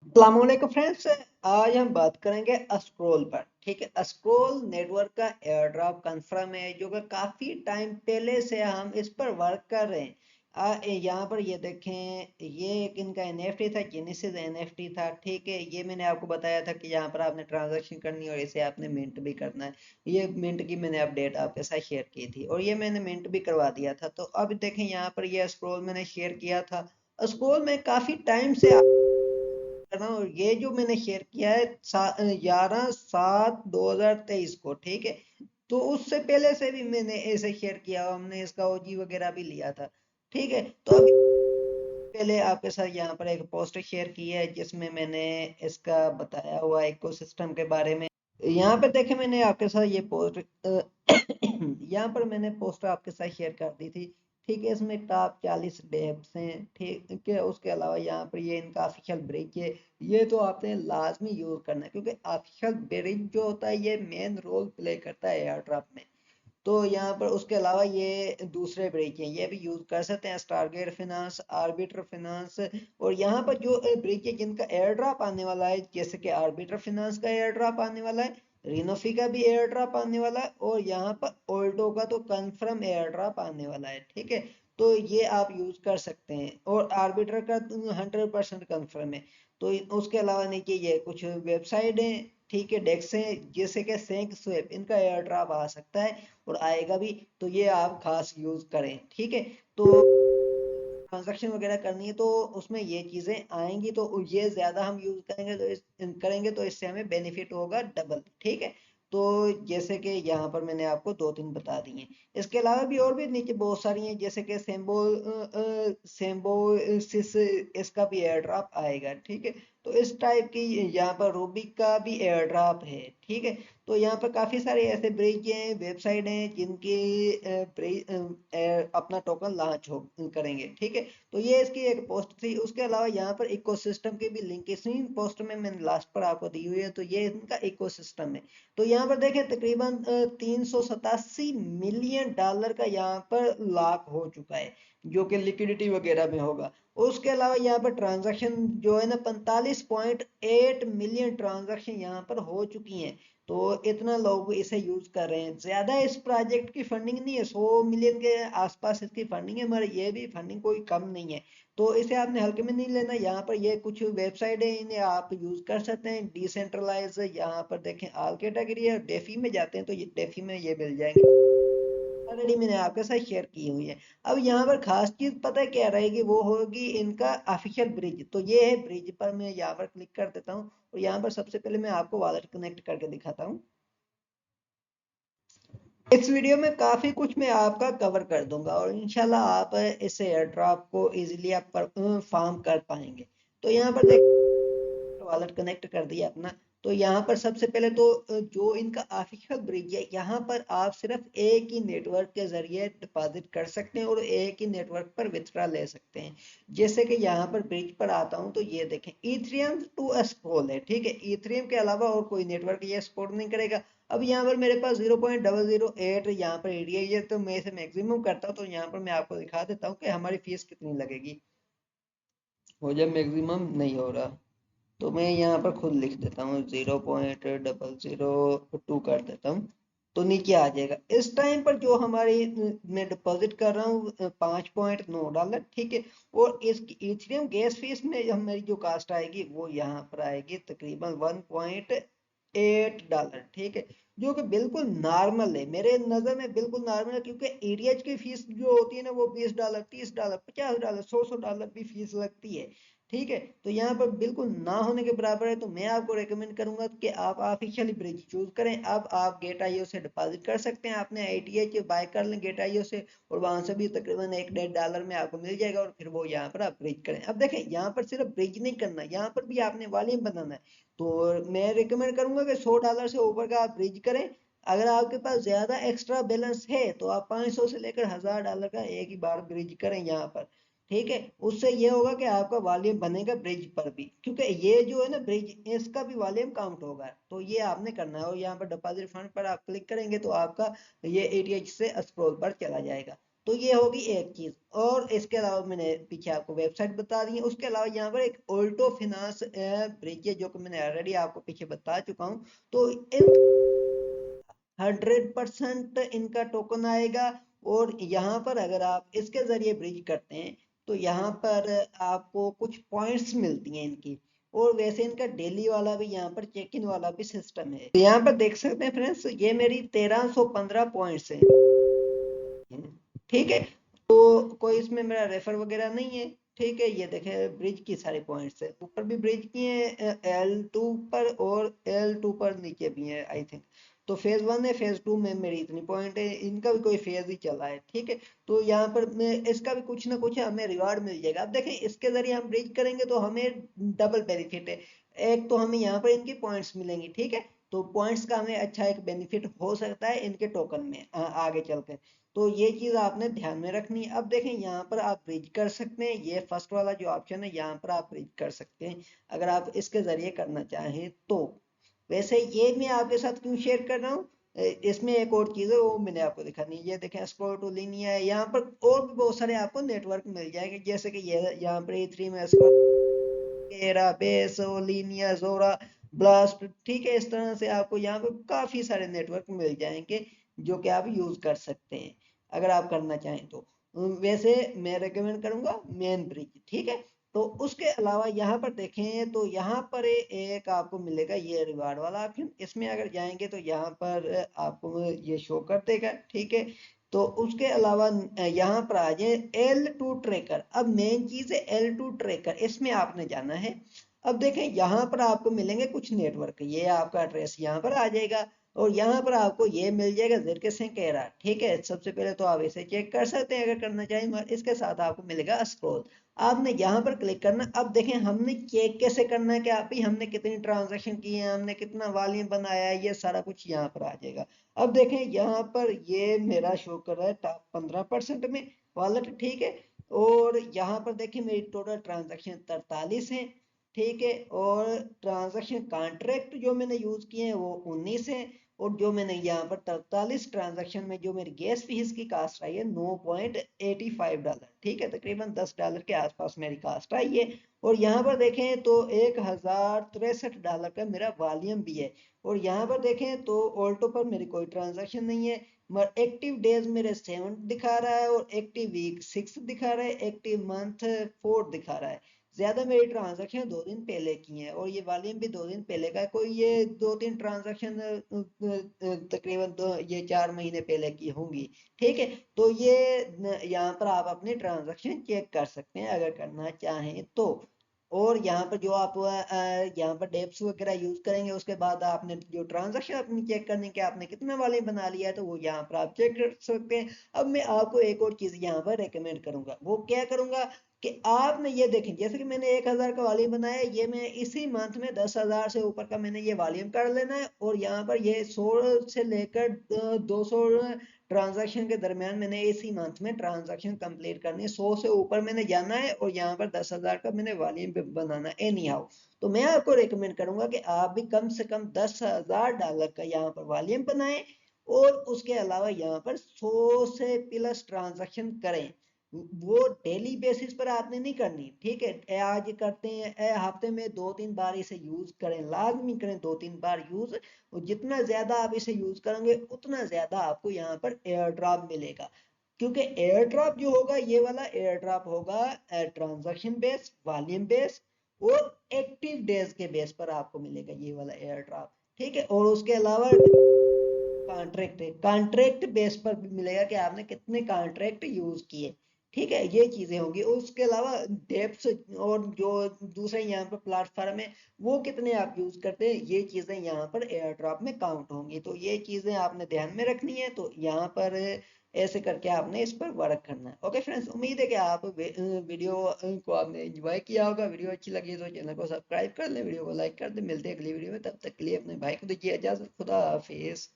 अस्सलामुअलैकुम फ्रेंड्स। आज हम बात करेंगे स्क्रोल पर। ठीक है, स्क्रोल नेटवर्क का एयर ड्रॉप कंफर्म है जो कि काफी टाइम पहले से हम इस पर वर्क कर रहे हैं। यहाँ पर ये देखें, ये एक इनका एनएफटी था, जेनेसिस एनएफटी था। ठीक है, ये मैंने आपको बताया था कि यहाँ पर आपने ट्रांजैक्शन करनी है और इसे आपने मिंट भी करना है। ये मिंट की मैंने अपडेट आपके साथ शेयर की थी और ये मैंने मिंट भी करवा दिया था। तो अब देखें, यहाँ पर ये स्क्रोल मैंने शेयर किया था। स्क्रोल में काफी टाइम से कर रहा हूँ। ये जो मैंने शेयर किया है 11/7/2023 को। ठीक है, तो उससे पहले से भी मैंने ऐसे शेयर किया, हमने इसका ओजी वगैरह भी लिया था। ठीक है, तो अभी पहले आपके साथ यहाँ पर एक पोस्ट शेयर की है जिसमें मैंने इसका बताया हुआ इकोसिस्टम के बारे में। यहाँ पे देखे, मैंने आपके साथ ये पोस्ट यहाँ पर मैंने पोस्ट आपके साथ शेयर कर दी थी। ठीक है, इसमें टॉप 40 डेप्स हैं। ठीक है, उसके अलावा यहाँ पर ये इनका ऑफिशियल ब्रिज है। ये तो आपने लाजमी यूज करना है क्योंकि ऑफिशियल ब्रिज जो होता है ये मेन रोल प्ले करता है एयर ड्रॉप में। तो यहाँ पर उसके अलावा ये दूसरे ब्रिज हैं, ये भी यूज कर सकते हैं, स्टारगेट फिनांस, आर्बिटर फिनांस। और यहाँ पर जो ब्रिज है जिनका एयर ड्रॉप आने वाला है, जैसे कि आर्बिटर फिनांस का एयर ड्रॉप आने वाला है, रिनोफी का भी एयर ड्रॉप आने वाला है और यहाँ पर ओल्टो का तो कंफर्म एयर ड्रॉप आने वाला है। ठीक है, तो ये आप यूज कर सकते हैं और आर्बिटर का 100% कंफर्म है। तो उसके अलावा नीचे ये कुछ वेबसाइट है। ठीक है, डेक्स है जैसे कि सेंक स्वेप, इनका एयर ड्रॉप आ सकता है और आएगा भी। तो ये आप खास यूज करें। ठीक है, तो ट्रांजैक्शन वगैरह करनी है तो उसमें ये चीजें आएंगी, तो ये ज्यादा हम यूज करेंगे तो इससे हमें बेनिफिट होगा डबल। ठीक है, तो जैसे कि यहाँ पर मैंने आपको दो तीन बता दी हैं। इसके अलावा भी और भी नीचे बहुत सारी हैं, जैसे कि सेम्बोसिस, इसका भी एयर ड्रॉप आएगा। ठीक है, तो इस टाइप की यहाँ पर रूबिक का भी एयर ड्रॉप है। ठीक है, तो यहाँ पर काफी सारे ऐसे ब्रिज हैं, वेबसाइट हैं जिनके अपना टोकन लॉन्च हो करेंगे। ठीक है, तो ये इसकी एक पोस्ट थी। उसके अलावा यहाँ पर इकोसिस्टम की भी लिंक इसी पोस्ट में मैंने लास्ट पर आपको दी हुई है। तो ये इनका इकोसिस्टम है। तो यहाँ पर देखें, तकरीबन $387 मिलियन का यहाँ पर लॉक हो चुका है, जो कि लिक्विडिटी वगैरह में होगा। उसके अलावा यहाँ पर ट्रांजैक्शन जो है ना, 45.8 मिलियन ट्रांजैक्शन यहाँ पर हो चुकी हैं। तो इतना लोग इसे यूज कर रहे हैं। ज्यादा इस प्रोजेक्ट की फंडिंग नहीं है, 100 मिलियन के आसपास इसकी फंडिंग है, मगर ये भी फंडिंग कोई कम नहीं है। तो इसे आपने हल्के में नहीं लेना। यहाँ पर ये कुछ वेबसाइट है, इन्हें आप यूज कर सकते हैं। डिसेंट्रलाइज, यहाँ पर देखें ऑल कैटेगरी है, डेफी में जाते हैं तो ये डेफी में ये मिल जाएंगे। ऑलरेडी मैंने आपके साथ शेयर की हुई है। अब यहाँ पर खास चीज पता है क्या रहेगी, वो होगी इनका ऑफिशियल ब्रिज। तो ये है ब्रिज पर, मैं यहाँ पर क्लिक कर देता हूँ और यहाँ पर सबसे पहले मैं आपको वॉलेट कनेक्ट करके दिखाता हूँ। इस वीडियो में काफी कुछ मैं आपका कवर कर दूंगा और इंशाल्लाह आप इस एयर ड्रॉप को इजीली आप फार्म कर पाएंगे। तो यहाँ पर देख, वॉलेट कनेक्ट कर दिया अपना। तो यहाँ पर सबसे पहले तो जो इनका ऑफिशियल ब्रिज है, यहाँ पर आप सिर्फ एक ही नेटवर्क के जरिए डिपॉजिट कर सकते हैं और एक ही नेटवर्क पर विथड्रॉ ले सकते हैं। जैसे कि यहाँ पर ब्रिज पर आता हूँ तो ये देखें, इथेरियम टू स्क्रॉल है। ठीक है, इथेरियम के अलावा और कोई नेटवर्क ये सपोर्ट नहीं करेगा। अब यहाँ पर मेरे पास 0.008 यहाँ पर एरिया है, तो मैं इसे मैक्सिमम करता हूँ। तो यहाँ पर मैं आपको दिखा देता हूँ कि हमारी फीस कितनी लगेगी। हो जाए मैक्सिमम नहीं हो रहा तो मैं यहाँ पर खुद लिख देता हूँ, 0.002 कर देता हूँ। तो नीचे आ जाएगा। इस टाइम पर जो हमारी मैं डिपॉजिट कर रहा हूँ $5.9। ठीक है, और इस इथेरियम गैस फीस में हमारी जो कास्ट आएगी वो यहाँ पर आएगी तकरीबन $1.8। ठीक है, जो कि बिल्कुल नॉर्मल है, मेरे नज़र में बिल्कुल नॉर्मल है, क्योंकि एरियाज की फीस जो होती है ना, वो $20, $30, $50, $100 भी फीस लगती है। ठीक है, तो यहाँ पर बिल्कुल ना होने के बराबर है। तो मैं आपको रेकमेंड करूंगा कि आप ऑफिशियली ब्रिज चूज करें। अब आप गेट आईओ से डिपॉजिट कर सकते हैं, आपने आईटीएच बाय कर लें गेट आईओ से और वहां से भी तकरीबन $1-1.5 में आपको मिल जाएगा और फिर वो यहाँ पर आप ब्रिज करें। अब देखें, यहाँ पर सिर्फ ब्रिज नहीं करना, यहाँ पर भी आपने वॉल्यूम बनाना है। तो मैं रिकमेंड करूंगा कि $100 से ऊपर का आप ब्रिज करें। अगर आपके पास ज्यादा एक्स्ट्रा बैलेंस है तो आप 500 से लेकर $1000 का एक ही बार ब्रिज करें यहाँ पर। ठीक है, उससे ये होगा कि आपका वॉल्यूम बनेगा ब्रिज पर भी, क्योंकि ये जो है ना ब्रिज, इसका भी वॉल्यूम काउंट होगा। तो ये आपने करना है और यहाँ पर डिपॉजिट फंड पर आप क्लिक करेंगे तो आपका ये एटीएच से स्क्रॉल पर चला जाएगा। तो ये होगी एक चीज। और इसके अलावा मैंने पीछे आपको वेबसाइट बता दी है। उसके अलावा यहाँ पर एक ऑल्टो फिनांस ब्रिज है जो कि मैंने ऑलरेडी आपको पीछे बता चुका हूँ। तो इन 100% इनका टोकन आएगा। और यहाँ पर अगर आप इसके जरिए ब्रिज करते हैं तो यहाँ पर आपको कुछ पॉइंट्स मिलती हैं इनकी। और वैसे इनका डेली वाला भी यहाँ पर चेक इन वाला भी सिस्टम है। तो यहाँ पर देख सकते हैं फ्रेंड्स, ये मेरी 1315 पॉइंट्स है। ठीक है, तो कोई इसमें मेरा रेफर वगैरह नहीं है। ठीक है, ये देखे ब्रिज की सारे पॉइंट्स है, ऊपर भी ब्रिज की है L2 पर और L2 पर नीचे भी है आई थिंक। तो फेज 1 है, फेज 2 में मेरी इतनी पॉइंट है, इनका भी कोई फेज ही चला है। ठीक है, तो यहाँ पर मैं इसका भी कुछ ना कुछ हमें रिवार्ड मिल जाएगा। अब देखें इसके जरिए हम ब्रिज करेंगे तो हमें डबल बेनिफिट है। एक तो हमें यहाँ पर इनकी पॉइंट्स मिलेंगी। ठीक है, तो पॉइंट्स का हमें अच्छा एक बेनिफिट हो सकता है इनके टोकन में आगे चलकर। तो ये चीज आपने ध्यान में रखनी है। अब देखें यहाँ पर आप ब्रिज कर सकते हैं, ये फर्स्ट वाला जो ऑप्शन है यहाँ पर आप ब्रिज कर सकते हैं अगर आप इसके जरिए करना चाहें तो। वैसे ये मैं आपके साथ क्यों शेयर कर रहा हूँ, इसमें एक और चीज है वो मैंने आपको दिखानी है। ये देखें स्क्रॉल टू लिनिया है, यहाँ पर और भी बहुत सारे आपको नेटवर्क मिल जाएंगे, जैसे कि ये यहाँ पर E3 में स्क्वायरा, बेस, लिनिया, जोरा, ब्लास्ट। ठीक है, इस तरह से आपको यहाँ पे काफी सारे नेटवर्क मिल जाएंगे जो कि आप यूज कर सकते हैं अगर आप करना चाहें तो। वैसे मैं रेकमेंड करूंगा मेन ब्रिज। ठीक है, तो उसके अलावा यहाँ पर देखें तो यहाँ पर एक आपको मिलेगा ये रिवार्ड वाला ऑप्शन। इसमें अगर जाएंगे तो यहाँ पर आपको ये शो कर देगा। ठीक है, तो उसके अलावा यहाँ पर आ जाए L2 ट्रैकर। अब मेन चीज है L2 ट्रैकर, इसमें आपने जाना है। अब देखें यहाँ पर आपको मिलेंगे कुछ नेटवर्क, ये आपका एड्रेस यहाँ पर आ जाएगा और यहाँ पर आपको ये मिल जाएगा जिरके से कहरा। ठीक है, सबसे पहले तो आप इसे चेक कर सकते हैं अगर करना चाहें, मगर इसके साथ आपको मिलेगा स्क्रॉल। आपने यहाँ पर क्लिक करना। अब देखें हमने चेक कैसे करना है कि आप ही हमने कितनी ट्रांजैक्शन की है, हमने कितना वॉल्यूम बनाया है, ये सारा कुछ यहाँ पर आ जाएगा। अब देखें यहाँ पर ये मेरा शो कर रहा है टॉप 15% में वॉलेट। ठीक है, और यहाँ पर देखिए मेरी टोटल ट्रांजैक्शन 43 है। ठीक है, और ट्रांजैक्शन कॉन्ट्रैक्ट जो मैंने यूज किए हैं वो 19 है। और जो मैंने यहाँ पर 43 ट्रांजैक्शन में जो मेरी गैस फीस की कास्ट आई है $9.85। ठीक है, तकरीबन $10 के आसपास मेरी कास्ट आई है। और यहाँ पर देखें तो $1063 का मेरा वॉल्यूम भी है। और यहाँ पर देखें तो ऑल्टो पर मेरी कोई ट्रांजैक्शन नहीं है, मगर एक्टिव डेज मेरे 7 दिखा रहा है और एक्टिव वीक 6 दिखा रहा है, एक्टिव मंथ 4 दिखा रहा है। ज्यादा मेरी ट्रांजैक्शन 2 दिन पहले की है और ये वॉल्यूम भी 2 दिन पहले का है। कोई ये 2-3 ट्रांजैक्शन तकरीबन ये 4 महीने पहले की होंगी। ठीक है, तो ये यहाँ पर आप अपनी ट्रांजैक्शन चेक कर सकते हैं अगर करना चाहें तो। और यहाँ पर जो आप यहाँ पर डेप्स वगैरह यूज करेंगे उसके बाद आपने जो ट्रांजैक्शन अपनी चेक करनी कि आपने कितना वाले बना लिया है तो वो यहाँ पर आप चेक कर सकते हैं। अब मैं आपको एक और चीज यहाँ पर रेकमेंड करूंगा, वो क्या करूंगा कि आपने ये देखें जैसे कि मैंने 1000 का वॉल्यूम बनाया, ये मैं इसी मंथ में 10,000 से ऊपर का मैंने ये वॉल्यूम कर लेना है। और यहाँ पर ये 100 से लेकर 200 ट्रांजैक्शन के दरमियान मैंने इसी मंथ में ट्रांजैक्शन कंप्लीट करनी है। 100 से ऊपर मैंने जाना है और यहाँ पर 10,000 का मैंने वॉल्यूम बनाना है एनी हाउ। तो मैं आपको रिकमेंड करूंगा कि आप भी कम से कम $10,000 का यहाँ पर वॉल्यूम बनाएं और उसके अलावा यहाँ पर 100 से प्लस ट्रांजैक्शन करें। वो डेली बेसिस पर आपने नहीं करनी। ठीक है, आज करते हैं हफ्ते में 2-3 बार इसे यूज करें, लाजमी करें 2-3 बार यूज। और जितना ज्यादा आप इसे यूज करेंगे उतना ज्यादा आपको यहाँ पर एयर ड्रॉप मिलेगा। क्योंकि एयर ड्रॉप जो होगा ये वाला एयर ड्रॉप होगा ट्रांजैक्शन बेस, वॉल्यूम बेस और एक्टिव डेज के बेस पर आपको मिलेगा ये वाला एयर ड्रॉप। ठीक है, और उसके अलावा कॉन्ट्रैक्ट बेस पर भी मिलेगा कि आपने कितने कॉन्ट्रैक्ट यूज किए। ठीक है, ये चीजें होंगी। उसके अलावा डेप्स और जो दूसरे यहाँ पर प्लेटफॉर्म है वो कितने आप यूज करते हैं, ये चीजें यहाँ पर एयर ड्रॉप में काउंट होंगी। तो ये चीजें आपने ध्यान में रखनी है। तो यहाँ पर ऐसे करके आपने इस पर वर्क करना है। ओके फ्रेंड्स, उम्मीद है कि आप वीडियो को आपने एंजॉय किया होगा। वीडियो अच्छी लगी तो चैनल को सब्सक्राइब कर ले, वीडियो को लाइक कर दे। मिलते हैं अगली वीडियो में, तब तक के लिए अपने भाई को दीजिए इजाजत। खुदा हाफिज।